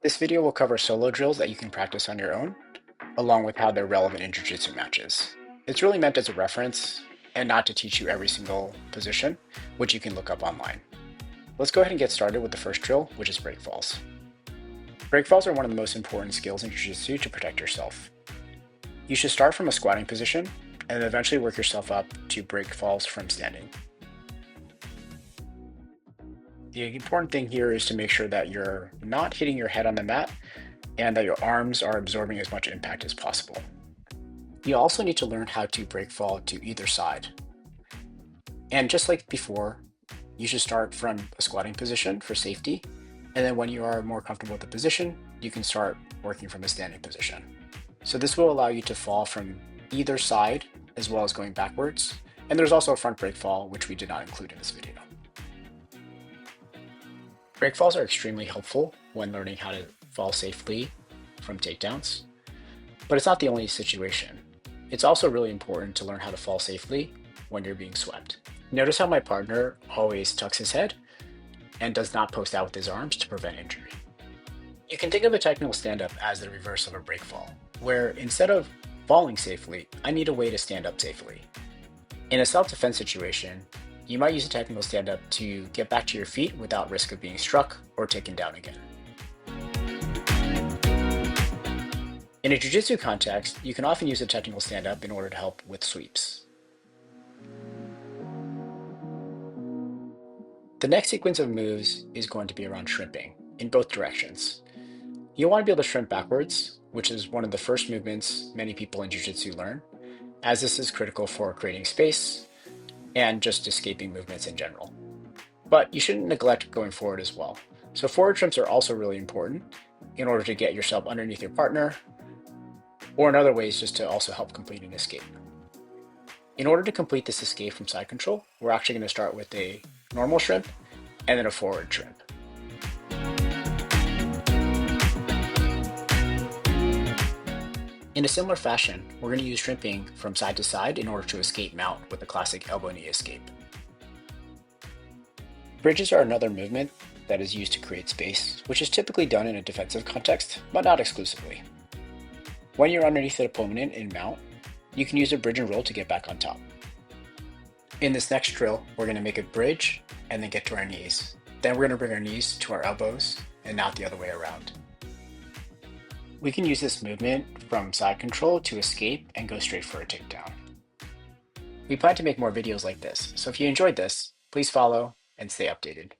This video will cover solo drills that you can practice on your own, along with how they're relevant in Jiu-Jitsu matches. It's really meant as a reference and not to teach you every single position, which you can look up online. Let's go ahead and get started with the first drill, which is break falls. Break falls are one of the most important skills in Jiu-Jitsu to protect yourself. You should start from a squatting position and then eventually work yourself up to break falls from standing. The important thing here is to make sure that you're not hitting your head on the mat and that your arms are absorbing as much impact as possible. You also need to learn how to break fall to either side. And just like before, you should start from a squatting position for safety. And then when you are more comfortable with the position, you can start working from a standing position. So this will allow you to fall from either side as well as going backwards. And there's also a front break fall, which we did not include in this video. Break falls are extremely helpful when learning how to fall safely from takedowns, but it's not the only situation. It's also really important to learn how to fall safely when you're being swept. Notice how my partner always tucks his head and does not post out with his arms to prevent injury. You can think of a technical stand-up as the reverse of a break fall, where instead of falling safely, I need a way to stand up safely. In a self-defense situation, you might use a technical stand-up to get back to your feet without risk of being struck or taken down again. In a jiu-jitsu context, you can often use a technical stand-up in order to help with sweeps. The next sequence of moves is going to be around shrimping in both directions. You'll want to be able to shrimp backwards, which is one of the first movements many people in jiu-jitsu learn, as this is critical for creating space and just escaping movements in general. But you shouldn't neglect going forward as well. So forward shrimps are also really important in order to get yourself underneath your partner, or in other ways just to also help complete an escape. In order to complete this escape from side control, we're actually going to start with a normal shrimp and then a forward shrimp. In a similar fashion, we're going to use shrimping from side to side in order to escape mount with the classic elbow knee escape. Bridges are another movement that is used to create space, which is typically done in a defensive context, but not exclusively. When you're underneath the opponent in mount, you can use a bridge and roll to get back on top. In this next drill, we're going to make a bridge and then get to our knees. Then we're going to bring our knees to our elbows and not the other way around. We can use this movement from side control to escape and go straight for a takedown. We plan to make more videos like this, so if you enjoyed this, please follow and stay updated.